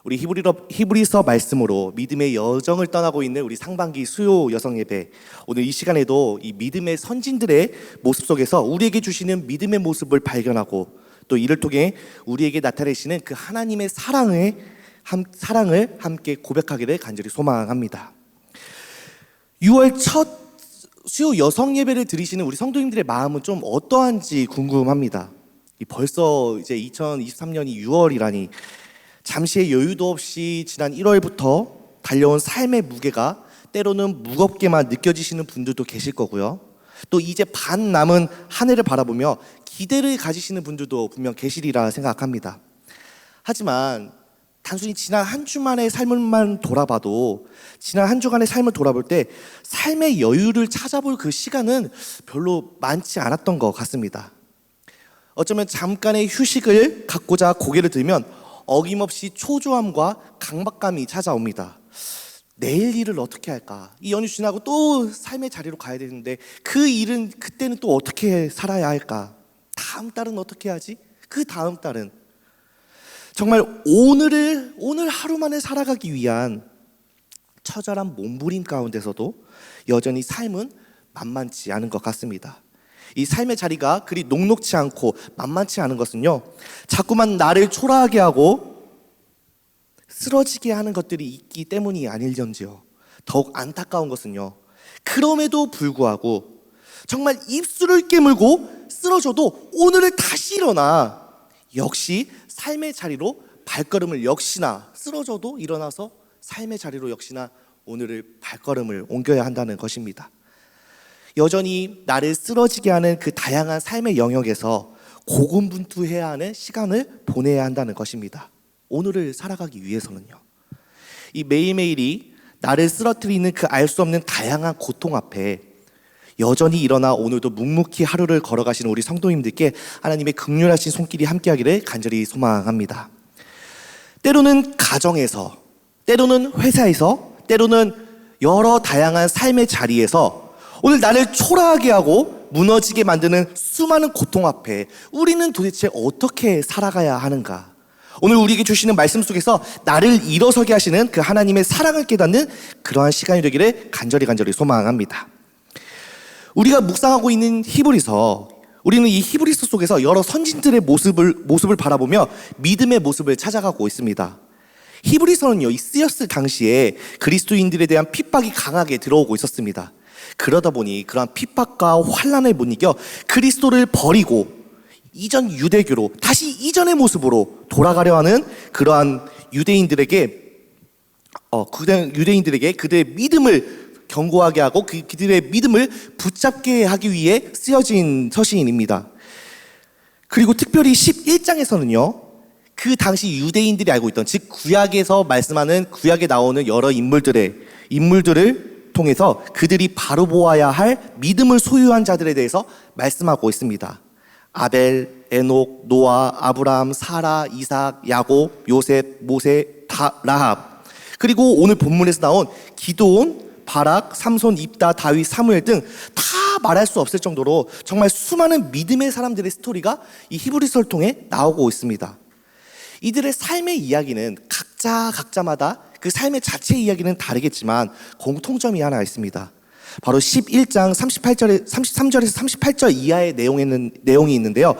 우리 히브리서 말씀으로 믿음의 여정을 떠나고 있는 우리 상반기 수요 여성 예배, 오늘 이 시간에도 이 믿음의 선진들의 모습 속에서 우리에게 주시는 믿음의 모습을 발견하고 또 이를 통해 우리에게 나타내시는 그 하나님의 사랑을 함께 고백하기를 간절히 소망합니다. 6월 첫 수요 여성 예배를 드리시는 우리 성도님들의 마음은 좀 어떠한지 궁금합니다. 벌써 이제 2023년이 6월이라니 잠시의 여유도 없이 지난 1월부터 달려온 삶의 무게가 때로는 무겁게만 느껴지시는 분들도 계실 거고요. 또 이제 반 남은 한 해를 바라보며 기대를 가지시는 분들도 분명 계시리라 생각합니다. 하지만 단순히 지난 한 주만의 삶을만 돌아봐도 지난 한 주간의 삶을 돌아볼 때 삶의 여유를 찾아볼 그 시간은 별로 많지 않았던 것 같습니다. 어쩌면 잠깐의 휴식을 갖고자 고개를 들면 어김없이 초조함과 강박감이 찾아옵니다. 내일 일을 어떻게 할까? 이 연휴 지나고 또 삶의 자리로 가야 되는데 그 일은 그때는 또 어떻게 살아야 할까? 다음 달은 어떻게 하지? 그 다음 달은 정말 오늘 하루만에 살아가기 위한 처절한 몸부림 가운데서도 여전히 삶은 만만치 않은 것 같습니다. 이 삶의 자리가 그리 녹록지 않고 만만치 않은 것은요, 자꾸만 나를 초라하게 하고 쓰러지게 하는 것들이 있기 때문이 아닐런지요. 더욱 안타까운 것은요, 그럼에도 불구하고 정말 입술을 깨물고 쓰러져도 오늘을 다시 일어나 역시 삶의 자리로 발걸음을 역시나 쓰러져도 일어나서 삶의 자리로 역시나 오늘을 발걸음을 옮겨야 한다는 것입니다. 여전히 나를 쓰러지게 하는 그 다양한 삶의 영역에서 고군분투해야 하는 시간을 보내야 한다는 것입니다. 오늘을 살아가기 위해서는요. 이 매일매일이 나를 쓰러뜨리는 그 알 수 없는 다양한 고통 앞에 여전히 일어나 오늘도 묵묵히 하루를 걸어가시는 우리 성도님들께 하나님의 긍휼하신 손길이 함께하기를 간절히 소망합니다. 때로는 가정에서, 때로는 회사에서, 때로는 여러 다양한 삶의 자리에서 오늘 나를 초라하게 하고 무너지게 만드는 수많은 고통 앞에 우리는 도대체 어떻게 살아가야 하는가? 오늘 우리에게 주시는 말씀 속에서 나를 일어서게 하시는 그 하나님의 사랑을 깨닫는 그러한 시간이 되기를 간절히 소망합니다. 우리가 묵상하고 있는 히브리서, 우리는 이 히브리서 속에서 여러 선진들의 모습을 바라보며 믿음의 모습을 찾아가고 있습니다. 히브리서는요, 이 쓰였을 당시에 그리스도인들에 대한 핍박이 강하게 들어오고 있었습니다. 그러다 보니 그러한 핍박과 환난을 못 이겨 그리스도를 버리고 이전 유대교로 다시 이전의 모습으로 돌아가려 하는 그러한 유대인들에게 그들의 믿음을 견고하게 하고 그들의 믿음을 붙잡게 하기 위해 쓰여진 서신입니다. 그리고 특별히 11장에서는요, 그 당시 유대인들이 알고 있던, 즉 구약에서 말씀하는, 구약에 나오는 여러 인물들을 통해서 그들이 바로 보아야 할 믿음을 소유한 자들에 대해서 말씀하고 있습니다. 아벨, 에녹, 노아, 아브라함, 사라, 이삭, 야곱, 요셉, 모세, 라합, 그리고 오늘 본문에서 나온 기드온, 바락, 삼손, 입다, 다윗, 사무엘 등 다 말할 수 없을 정도로 정말 수많은 믿음의 사람들의 스토리가 이 히브리서를 통해 나오고 있습니다. 이들의 삶의 이야기는 각자마다 그 삶의 자체의 이야기는 다르겠지만 공통점이 하나 있습니다. 바로 11장 33절에서 38절 이하의 내용이 있는데요.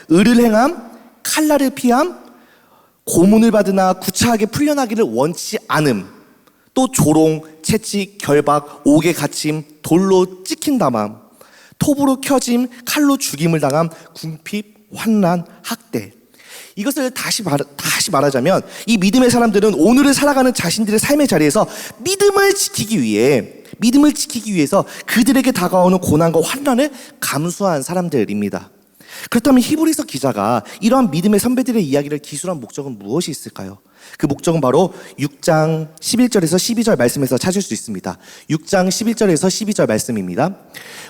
의를 행함, 칼날을 피함, 고문을 받으나 구차하게 풀려나기를 원치 않음, 또 조롱, 채찍, 결박, 옥에 갇힘, 돌로 찍힌 담함, 톱으로 켜짐, 칼로 죽임을 당함, 궁핍, 환난, 학대. 이것을 다시 말하자면 이 믿음의 사람들은 오늘을 살아가는 자신들의 삶의 자리에서 믿음을 지키기 위해서 그들에게 다가오는 고난과 환난을 감수한 사람들입니다. 그렇다면 히브리서 기자가 이러한 믿음의 선배들의 이야기를 기술한 목적은 무엇이 있을까요? 그 목적은 바로 6장 11절에서 12절 말씀에서 찾을 수 있습니다. 6장 11절에서 12절 말씀입니다.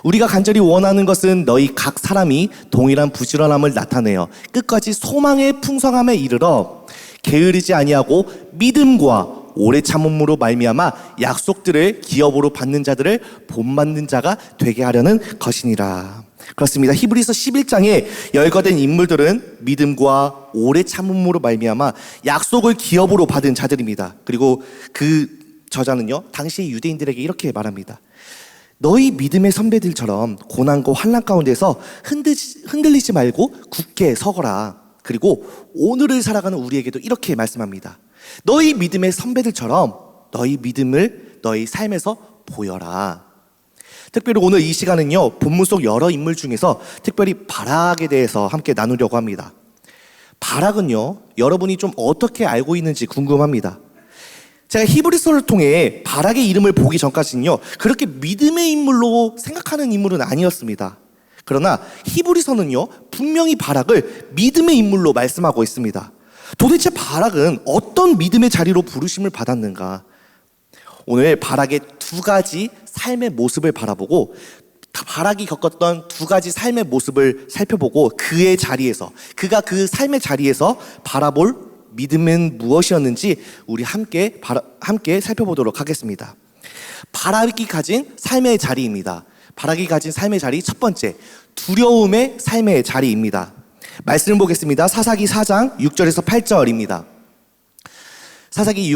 우리가 간절히 원하는 것은 너희 각 사람이 동일한 부지런함을 나타내어 끝까지 소망의 풍성함에 이르러 게으르지 아니하고 믿음과 오래 참음으로 말미암아 약속들을 기업으로 받는 자들을 본받는 자가 되게 하려는 것이니라. 그렇습니다. 히브리서 11장에 열거된 인물들은 믿음과 오래 참음으로 말미암아 약속을 기업으로 받은 자들입니다. 그리고 그 저자는요, 당시 유대인들에게 이렇게 말합니다. 너희 믿음의 선배들처럼 고난과 환난 가운데서 흔들리지 말고 굳게 서거라. 그리고 오늘을 살아가는 우리에게도 이렇게 말씀합니다. 너희 믿음의 선배들처럼 너희 믿음을 너희 삶에서 보여라. 특별히 오늘 이 시간은요, 본문 속 여러 인물 중에서 특별히 바락에 대해서 함께 나누려고 합니다. 바락은요, 여러분이 좀 어떻게 알고 있는지 궁금합니다. 제가 히브리서를 통해 바락의 이름을 보기 전까지는요, 그렇게 믿음의 인물로 생각하는 인물은 아니었습니다. 그러나 히브리서는요, 분명히 바락을 믿음의 인물로 말씀하고 있습니다. 도대체 바락은 어떤 믿음의 자리로 부르심을 받았는가? 오늘 바락의 두 가지 삶의 모습을 바라보고 바락이 겪었던 두 가지 삶의 모습을 살펴보고 그가 그 삶의 자리에서 바라볼 믿음은 무엇이었는지 우리 함께 살펴보도록 하겠습니다. 바락이 가진 삶의 자리입니다. 바락이 가진 삶의 자리 첫 번째, 두려움의 삶의 자리입니다. 말씀을 보겠습니다. 사사기 4장 6절에서 8절입니다. 사사기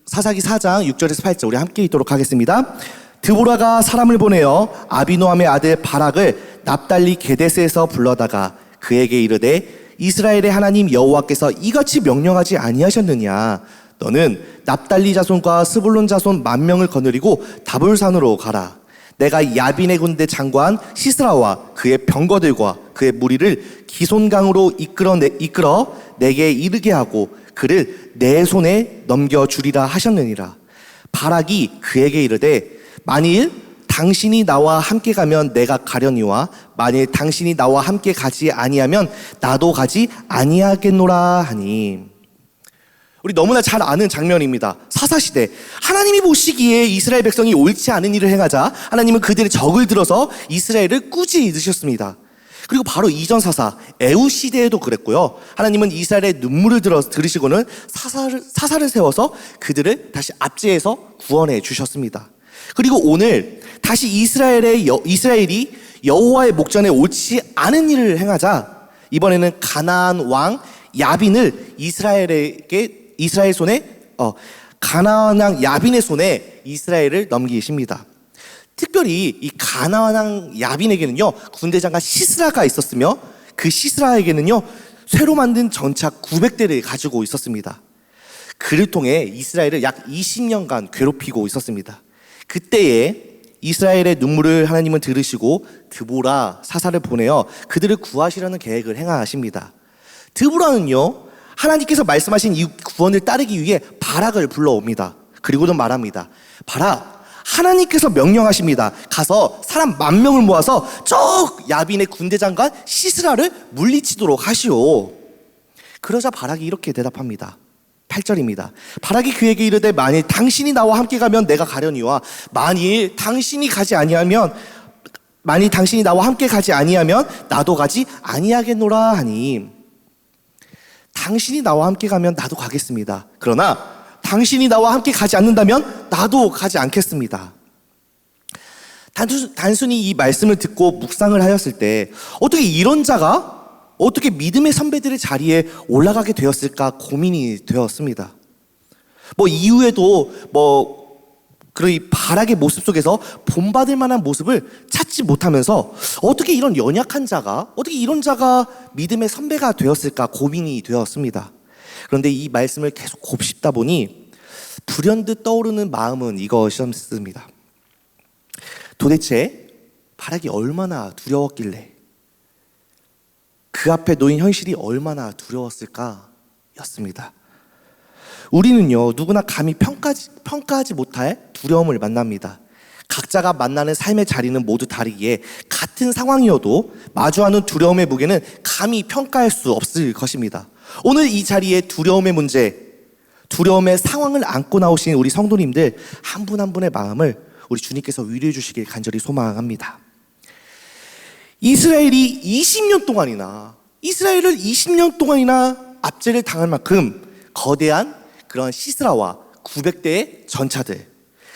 4장 6절에서 8절 우리 함께 읽도록 하겠습니다. 드보라가 사람을 보내어 아비노함의 아들 바락을 납달리 게데스에서 불러다가 그에게 이르되 이스라엘의 하나님 여호와께서 이같이 명령하지 아니하셨느냐? 너는 납달리 자손과 스불론 자손 10,000명을 거느리고 다볼산으로 가라. 내가 야빈의 군대 장관 시스라와 그의 병거들과 그의 무리를 기손강으로 이끌어 내게 이르게 하고 그를 내 손에 넘겨주리라 하셨느니라. 바락이 그에게 이르되 만일 당신이 나와 함께 가면 내가 가려니와 만일 당신이 나와 함께 가지 아니하면 나도 가지 아니하겠노라 하니. 우리 너무나 잘 아는 장면입니다. 사사시대 하나님이 보시기에 이스라엘 백성이 옳지 않은 일을 행하자 하나님은 그들의 적을 들어서 이스라엘을 꾸짖으셨습니다. 그리고 바로 이전 사사 에우 시대에도 그랬고요. 하나님은 이스라엘의 눈물을 들으시고는 사사를 세워서 그들을 다시 압제해서 구원해 주셨습니다. 그리고 오늘 다시 이스라엘이 여호와의 목전에 옳지 않은 일을 행하자 이번에는 가나안 왕 야빈을 이스라엘 손에 가나안 왕 야빈의 손에 이스라엘을 넘기십니다. 특별히 이 가나안 왕 야빈에게는요 군대 장관 시스라가 있었으며 그 시스라에게는요 새로 만든 전차 900대를 가지고 있었습니다. 그를 통해 이스라엘을 약 20년간 괴롭히고 있었습니다. 그때에 이스라엘의 눈물을 하나님은 들으시고 드보라 사사를 보내어 그들을 구하시려는 계획을 행하십니다. 드보라는요 하나님께서 말씀하신 이 구원을 따르기 위해 바락을 불러옵니다. 그리고는 말합니다. 바락, 하나님께서 명령하십니다. 가서 사람 10,000명을 모아서 저 야빈의 군대 장관 시스라를 물리치도록 하시오. 그러자 바락이 이렇게 대답합니다. 8절입니다. 바락이 그에게 이르되 만일 당신이 나와 함께 가면 내가 가려니와 만일 당신이 나와 함께 가지 아니하면 나도 가지 아니하겠노라 하니. 당신이 나와 함께 가면 나도 가겠습니다. 그러나 당신이 나와 함께 가지 않는다면 나도 가지 않겠습니다. 단순히 이 말씀을 듣고 묵상을 하였을 때 어떻게 이런 자가 어떻게 믿음의 선배들의 자리에 올라가게 되었을까 고민이 되었습니다. 이후에도 그런 바락의 모습 속에서 본받을 만한 모습을 찾지 못하면서 어떻게 이런 연약한 자가 어떻게 이런 자가 믿음의 선배가 되었을까 고민이 되었습니다. 그런데 이 말씀을 계속 곱씹다 보니 불현듯 떠오르는 마음은 이것이었습니다. 도대체 바락이 얼마나 두려웠길래 그 앞에 놓인 현실이 얼마나 두려웠을까 였습니다. 우리는요 누구나 감히 평가하지 못할 두려움을 만납니다. 각자가 만나는 삶의 자리는 모두 다르기에 같은 상황이어도 마주하는 두려움의 무게는 감히 평가할 수 없을 것입니다. 오늘 이 자리에 두려움의 문제, 두려움의 상황을 안고 나오신 우리 성도님들 한 분 한 분의 마음을 우리 주님께서 위로해 주시길 간절히 소망합니다. 이스라엘을 20년 동안이나 압제를 당할 만큼 거대한 그런 시스라와 900대의 전차들,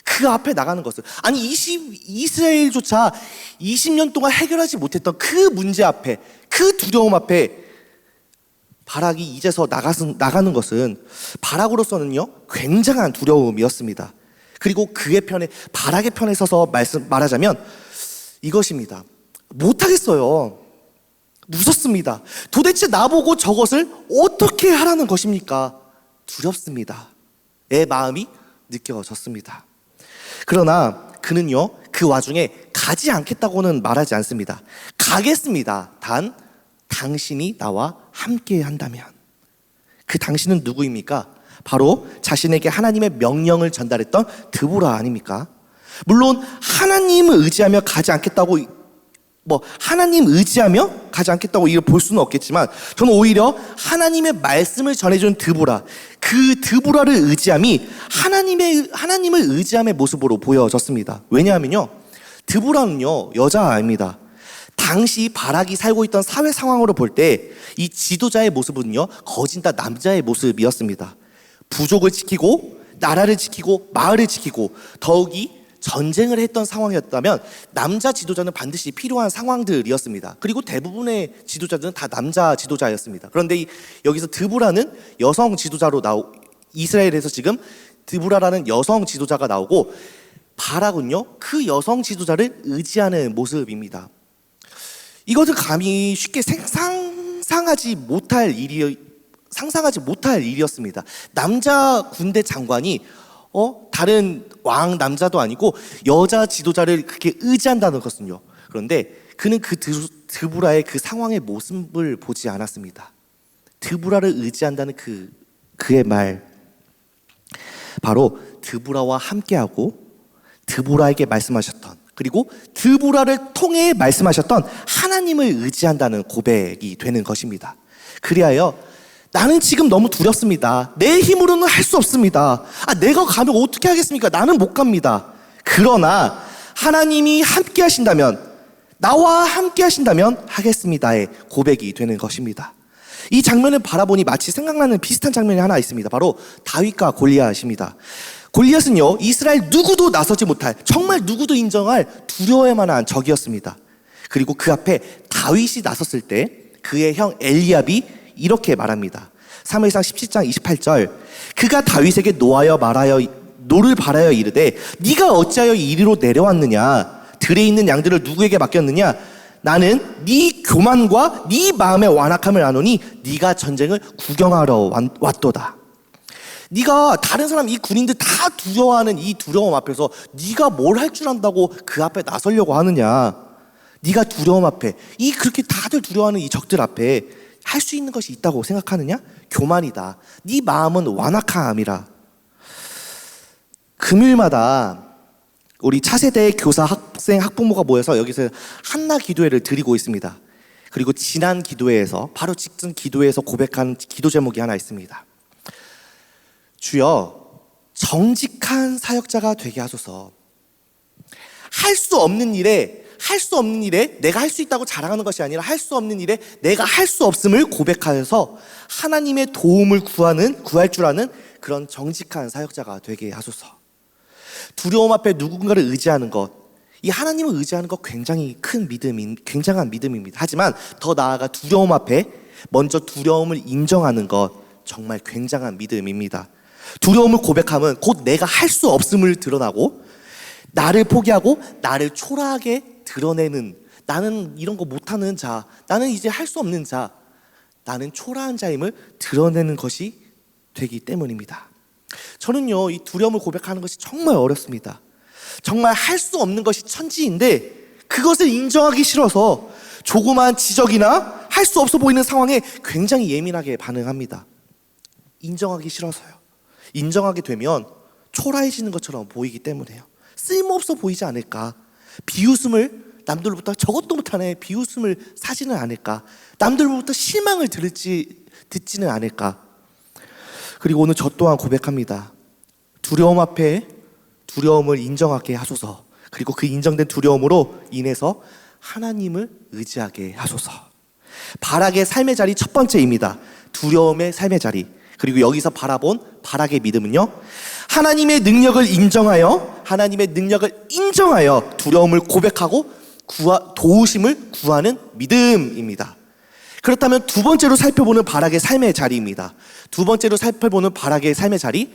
그 앞에 나가는 것을, 아니 이스라엘조차 20년 동안 해결하지 못했던 그 문제 앞에, 그 두려움 앞에 바락이 이제서 나가는 것은 바락으로서는요 굉장한 두려움이었습니다. 그리고 그의 편에, 바락의 편에 서서 말하자면 이것입니다. 못하겠어요. 무섭습니다. 도대체 나보고 저것을 어떻게 하라는 것입니까? 두렵습니다. 내 마음이 느껴졌습니다. 그러나 그는요 그 와중에 가지 않겠다고는 말하지 않습니다. 가겠습니다. 단 당신이 나와 함께 한다면. 그 당신은 누구입니까? 바로 자신에게 하나님의 명령을 전달했던 드보라 아닙니까? 물론 하나님을 의지하며 가지 않겠다고, 하나님 의지하며 가지 않겠다고 이걸 볼 수는 없겠지만, 저는 오히려 하나님의 말씀을 전해준 드보라, 그 드보라를 의지함이 하나님을 의지함의 모습으로 보여졌습니다. 왜냐하면요 드보라는요 여자아입니다. 당시 바락이 살고 있던 사회 상황으로 볼 때 이 지도자의 모습은요 거진 다 남자의 모습이었습니다. 부족을 지키고 나라를 지키고 마을을 지키고 더욱이 전쟁을 했던 상황이었다면 남자 지도자는 반드시 필요한 상황들이었습니다. 그리고 대부분의 지도자들은 다 남자 지도자였습니다. 그런데 여기서 드보라는 여성 지도자로 이스라엘에서 지금 드보라라는 여성 지도자가 나오고, 바락은요 그 여성 지도자를 의지하는 모습입니다. 이것을 감히 쉽게 상상하지 못할 일이었습니다. 남자 군대 장관이 다른 왕 남자도 아니고 여자 지도자를 그렇게 의지한다는 것은요. 그런데 그는 그 드보라의 그 상황의 모습을 보지 않았습니다. 드보라를 의지한다는 그의 말, 바로 드보라와 함께하고 드보라에게 말씀하셨던, 그리고 드보라를 통해 말씀하셨던 하나님을 의지한다는 고백이 되는 것입니다. 그리하여 나는 지금 너무 두렵습니다. 내 힘으로는 할 수 없습니다. 내가 가면 어떻게 하겠습니까? 나는 못 갑니다. 그러나 하나님이 함께 하신다면, 나와 함께 하신다면 하겠습니다의 고백이 되는 것입니다. 이 장면을 바라보니 마치 생각나는 비슷한 장면이 하나 있습니다. 바로 다윗과 골리앗입니다. 골리앗은요 이스라엘 누구도 나서지 못할, 정말 누구도 인정할 두려워할 만한 적이었습니다. 그리고 그 앞에 다윗이 나섰을 때 그의 형 엘리압이 이렇게 말합니다. 사무엘상 17장 28절, 그가 다윗에게 노를 바라여 이르되 네가 어찌하여 이리로 내려왔느냐? 들에 있는 양들을 누구에게 맡겼느냐? 나는 네 교만과 네 마음의 완악함을 아노니 네가 전쟁을 구경하러 왔도다. 네가 다른 사람, 이 군인들 다 두려워하는 이 두려움 앞에서 네가 뭘 할 줄 안다고 그 앞에 나서려고 하느냐? 네가 두려움 앞에, 이 그렇게 다들 두려워하는 이 적들 앞에 할 수 있는 것이 있다고 생각하느냐? 교만이다. 네 마음은 완악함이라. 금요일마다 우리 차세대 교사, 학생, 학부모가 모여서 여기서 한나 기도회를 드리고 있습니다. 그리고 지난 기도회에서, 바로 직전 기도회에서 고백한 기도 제목이 하나 있습니다. 주여, 정직한 사역자가 되게 하소서. 할 수 없는 일에 내가 할 수 있다고 자랑하는 것이 아니라 할 수 없는 일에 내가 할 수 없음을 고백하여서 하나님의 도움을 구할 줄 아는 그런 정직한 사역자가 되게 하소서. 두려움 앞에 누군가를 의지하는 것, 이 하나님을 의지하는 것 굉장히 굉장한 믿음입니다. 하지만 더 나아가 두려움 앞에 먼저 두려움을 인정하는 것, 정말 굉장한 믿음입니다. 두려움을 고백하면 곧 내가 할 수 없음을 드러나고, 나를 포기하고 나를 초라하게 드러내는, 나는 이런 거 못하는 자, 나는 이제 할 수 없는 자, 나는 초라한 자임을 드러내는 것이 되기 때문입니다. 저는요 이 두려움을 고백하는 것이 정말 어렵습니다. 정말 할 수 없는 것이 천지인데 그것을 인정하기 싫어서 조그마한 지적이나 할 수 없어 보이는 상황에 굉장히 예민하게 반응합니다. 인정하기 싫어서요. 인정하게 되면 초라해지는 것처럼 보이기 때문에요. 쓸모없어 보이지 않을까? 비웃음을, 남들로부터 저것도 못하네 비웃음을 사지는 않을까? 남들로부터 실망을 듣지는 않을까? 그리고 오늘 저 또한 고백합니다. 두려움 앞에 두려움을 인정하게 하소서. 그리고 그 인정된 두려움으로 인해서 하나님을 의지하게 하소서. 바락의 삶의 자리 첫 번째입니다. 두려움의 삶의 자리. 그리고 여기서 바라본 바락의 믿음은요, 하나님의 능력을 인정하여 두려움을 고백하고 도우심을 구하는 믿음입니다. 그렇다면 두 번째로 살펴보는 바락의 삶의 자리입니다. 두 번째로 살펴보는 바락의 삶의 자리,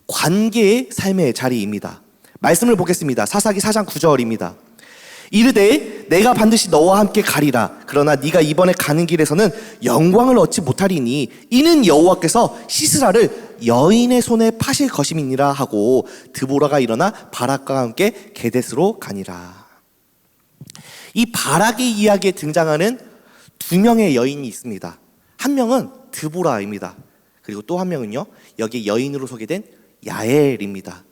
관계의 삶의 자리입니다. 말씀을 보겠습니다. 사사기 4장 9절입니다. 이르되 내가 반드시 너와 함께 가리라. 그러나 네가 이번에 가는 길에서는 영광을 얻지 못하리니 이는 여호와께서 시스라를 여인의 손에 파실 것임이니라 하고 드보라가 일어나 바락과 함께 게데스로 가니라. 이 바락의 이야기에 등장하는 두 명의 여인이 있습니다. 한 명은 드보라입니다. 그리고 또 한 명은요, 여기 여인으로 소개된 야엘입니다.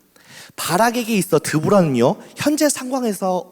바락에게 있어 드보라는요, 현재 상황에서는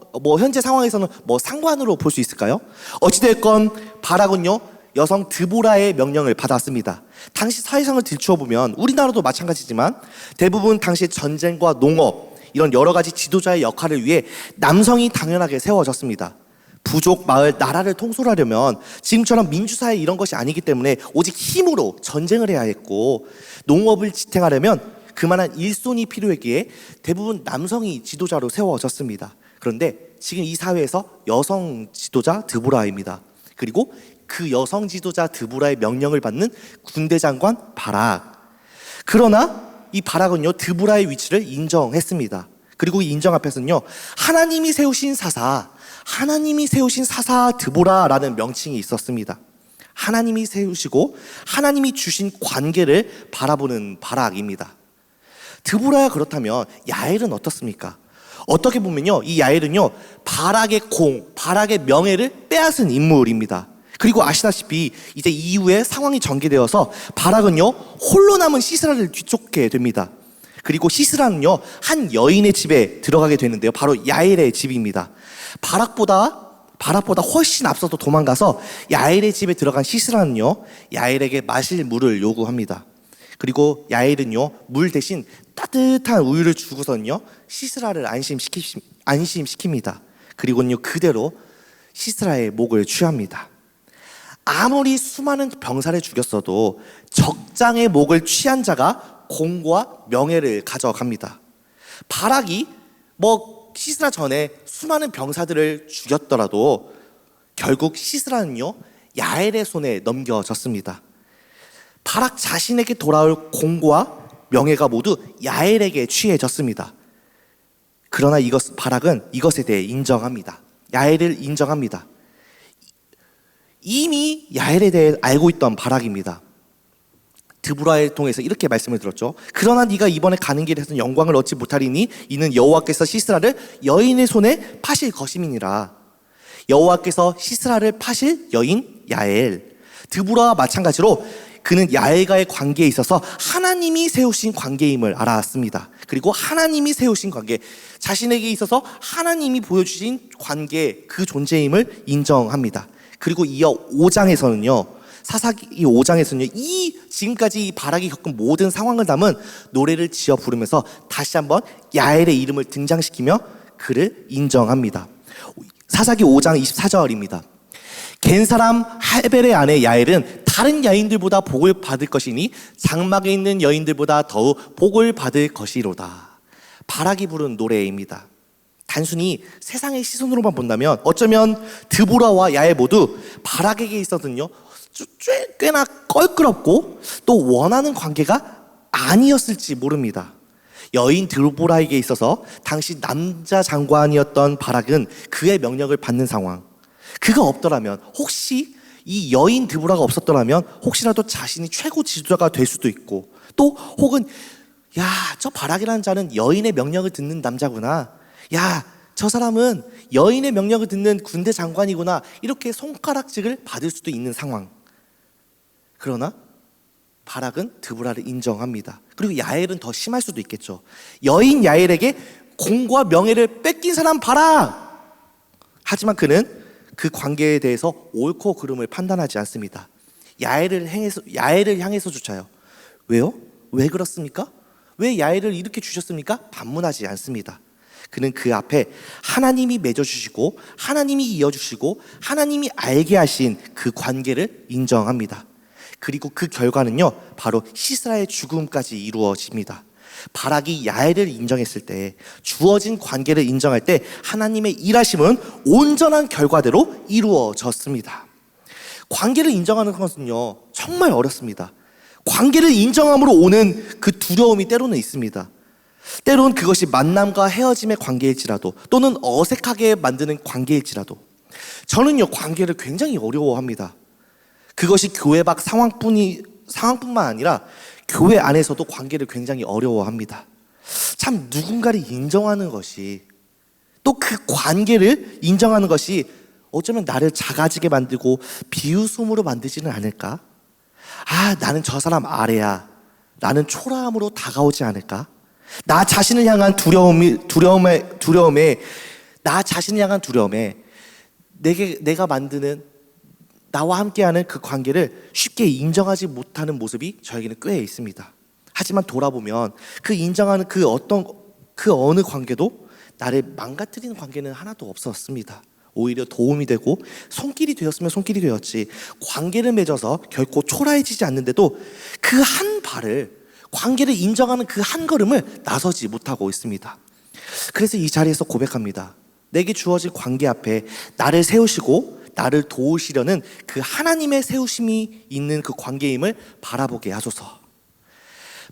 상관으로 볼 수 있을까요? 어찌됐건 바락은요, 여성 드보라의 명령을 받았습니다. 당시 사회상을 들추어보면 우리나라도 마찬가지지만 대부분 당시 전쟁과 농업, 이런 여러 가지 지도자의 역할을 위해 남성이 당연하게 세워졌습니다. 부족, 마을, 나라를 통솔하려면 지금처럼 민주사회 이런 것이 아니기 때문에 오직 힘으로 전쟁을 해야 했고, 농업을 지탱하려면 그만한 일손이 필요했기에 대부분 남성이 지도자로 세워졌습니다. 그런데 지금 이 사회에서 여성 지도자 드보라입니다. 그리고 그 여성 지도자 드보라의 명령을 받는 군대 장관 바락. 그러나 이 바락은요, 드보라의 위치를 인정했습니다. 그리고 이 인정 앞에서는요, 하나님이 세우신 사사 드보라라는 명칭이 있었습니다. 하나님이 세우시고 하나님이 주신 관계를 바라보는 바락입니다. 드보라야 그렇다면 야엘은 어떻습니까? 어떻게 보면요, 이 야엘은요, 바락의 명예를 빼앗은 인물입니다. 그리고 아시다시피 이제 이후에 상황이 전개되어서 바락은요, 홀로 남은 시스라를 뒤쫓게 됩니다. 그리고 시스라는요, 한 여인의 집에 들어가게 되는데요, 바로 야엘의 집입니다. 바락보다 훨씬 앞서서 도망가서 야엘의 집에 들어간 시스라는요, 야엘에게 마실 물을 요구합니다. 그리고 야엘은요, 물 대신 따뜻한 우유를 주고서는요, 시스라를 안심시킵니다. 그리고는요, 그대로 시스라의 목을 취합니다. 아무리 수많은 병사를 죽였어도 적장의 목을 취한 자가 공과 명예를 가져갑니다. 바락이 시스라 전에 수많은 병사들을 죽였더라도 결국 시스라는요, 야엘의 손에 넘겨졌습니다. 바락 자신에게 돌아올 공과 명예가 모두 야엘에게 취해졌습니다. 그러나 바락은 이것에 대해 인정합니다. 야엘을 인정합니다. 이미 야엘에 대해 알고 있던 바락입니다. 드보라를 통해서 이렇게 말씀을 들었죠. 그러나 네가 이번에 가는 길에서는 영광을 얻지 못하리니 이는 여호와께서 시스라를 여인의 손에 파실 것임이니라. 여호와께서 시스라를 파실 여인 야엘. 드보라와 마찬가지로 그는 야엘과의 관계에 있어서 하나님이 세우신 관계임을 알았습니다. 그리고 하나님이 세우신 관계, 자신에게 있어서 하나님이 보여주신 관계, 그 존재임을 인정합니다. 그리고 이어 5장에서는요, 사사기 5장에서는요, 지금까지 이 바락이 겪은 모든 상황을 담은 노래를 지어 부르면서 다시 한번 야엘의 이름을 등장시키며 그를 인정합니다. 사사기 5장 24절입니다. 겐 사람 할벨의 아내 야엘은 다른 여인들보다 복을 받을 것이니 장막에 있는 여인들보다 더욱 복을 받을 것이로다. 바락이 부른 노래입니다. 단순히 세상의 시선으로만 본다면 어쩌면 드보라와 야엘 모두 바락에게 있어서는요, 꽤나 껄끄럽고 또 원하는 관계가 아니었을지 모릅니다. 여인 드보라에게 있어서 당시 남자 장관이었던 바락은 그의 명령을 받는 상황, 그가 없더라면, 혹시 이 여인 드보라가 없었더라면 혹시라도 자신이 최고 지도자가 될 수도 있고, 또 혹은 저 바락이라는 자는 여인의 명령을 듣는 남자구나, 저 사람은 여인의 명령을 듣는 군대 장관이구나, 이렇게 손가락질을 받을 수도 있는 상황. 그러나 바락은 드보라를 인정합니다. 그리고 야엘은 더 심할 수도 있겠죠. 여인 야엘에게 공과 명예를 뺏긴 사람 바락! 하지만 그는 그 관계에 대해서 옳고 그름을 판단하지 않습니다. 야엘을 향해서조차요. 왜요? 왜 그렇습니까? 왜 야엘을 이렇게 주셨습니까? 반문하지 않습니다. 그는 그 앞에 하나님이 맺어주시고 하나님이 이어주시고 하나님이 알게 하신 그 관계를 인정합니다. 그리고 그 결과는요, 바로 시스라의 죽음까지 이루어집니다. 바락이 야엘을 인정했을 때, 주어진 관계를 인정할 때 하나님의 일하심은 온전한 결과대로 이루어졌습니다. 관계를 인정하는 것은요, 정말 어렵습니다. 관계를 인정함으로 오는 그 두려움이 때로는 있습니다. 때론 그것이 만남과 헤어짐의 관계일지라도, 또는 어색하게 만드는 관계일지라도, 저는요, 관계를 굉장히 어려워합니다. 그것이 교회 밖 상황뿐만 아니라 교회 안에서도 관계를 굉장히 어려워합니다. 참, 누군가를 인정하는 것이, 또 그 관계를 인정하는 것이 어쩌면 나를 작아지게 만들고 비웃음으로 만들지는 않을까? 아, 나는 저 사람 아래야, 나는 초라함으로 다가오지 않을까? 나 자신을 향한 두려움에 나 자신을 향한 두려움에 내가 만드는, 나와 함께하는 그 관계를 쉽게 인정하지 못하는 모습이 저에게는 꽤 있습니다. 하지만 돌아보면 그 인정하는 그 어느 관계도 나를 망가뜨리는 관계는 하나도 없었습니다. 오히려 도움이 되고 손길이 되었으면 손길이 되었지, 관계를 맺어서 결코 초라해지지 않는데도 그 한 발을, 관계를 인정하는 그 한 걸음을 나서지 못하고 있습니다. 그래서 이 자리에서 고백합니다. 내게 주어질 관계 앞에 나를 세우시고 나를 도우시려는 그 하나님의 세우심이 있는 그 관계임을 바라보게 하소서.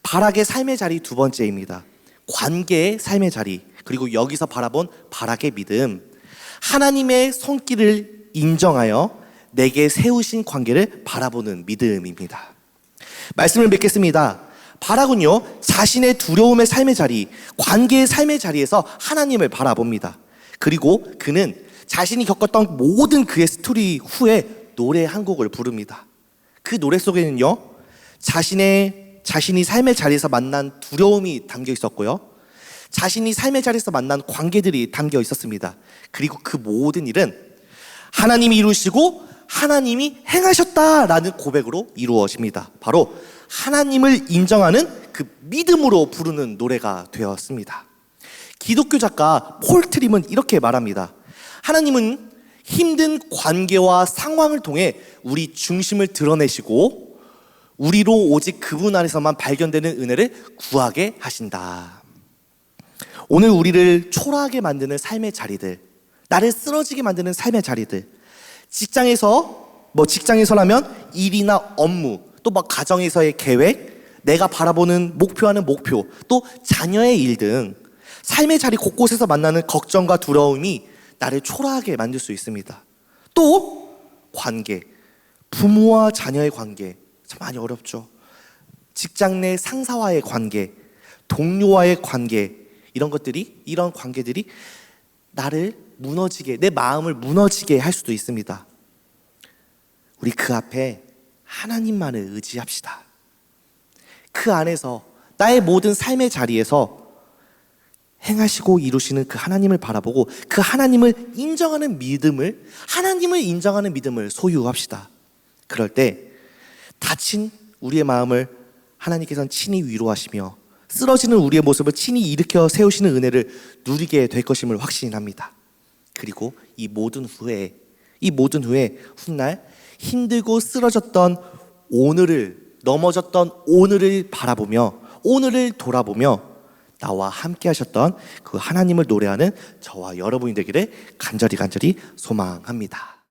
바락의 삶의 자리 두 번째입니다. 관계의 삶의 자리, 그리고 여기서 바라본 바락의 믿음. 하나님의 손길을 인정하여 내게 세우신 관계를 바라보는 믿음입니다. 말씀을 맺겠습니다. 바락은요, 자신의 두려움의 삶의 자리, 관계의 삶의 자리에서 하나님을 바라봅니다. 그리고 그는 자신이 겪었던 모든 그의 스토리 후에 노래 한 곡을 부릅니다. 그 노래 속에는요, 자신이 삶의 자리에서 만난 두려움이 담겨 있었고요, 자신이 삶의 자리에서 만난 관계들이 담겨 있었습니다. 그리고 그 모든 일은 하나님이 이루시고 하나님이 행하셨다라는 고백으로 이루어집니다. 바로 하나님을 인정하는 그 믿음으로 부르는 노래가 되었습니다. 기독교 작가 폴 트림은 이렇게 말합니다. 하나님은 힘든 관계와 상황을 통해 우리 중심을 드러내시고 우리로 오직 그분 안에서만 발견되는 은혜를 구하게 하신다. 오늘 우리를 초라하게 만드는 삶의 자리들, 나를 쓰러지게 만드는 삶의 자리들, 직장에서라면 일이나 업무, 또 가정에서의 계획, 내가 바라보는 목표하는 목표, 또 자녀의 일 등 삶의 자리 곳곳에서 만나는 걱정과 두려움이 나를 초라하게 만들 수 있습니다. 또 관계, 부모와 자녀의 관계 참 많이 어렵죠. 직장 내 상사와의 관계, 동료와의 관계, 이런 관계들이 나를 무너지게, 내 마음을 무너지게 할 수도 있습니다. 우리 그 앞에 하나님만을 의지합시다. 그 안에서 나의 모든 삶의 자리에서 행하시고 이루시는 그 하나님을 바라보고 그 하나님을 인정하는 믿음을 소유합시다. 그럴 때 다친 우리의 마음을 하나님께서는 친히 위로하시며 쓰러지는 우리의 모습을 친히 일으켜 세우시는 은혜를 누리게 될 것임을 확신합니다. 그리고 이 모든 후에 훗날 힘들고 쓰러졌던 넘어졌던 오늘을 바라보며, 오늘을 돌아보며 나와 함께 하셨던 그 하나님을 노래하는 저와 여러분이 되기를 간절히 소망합니다.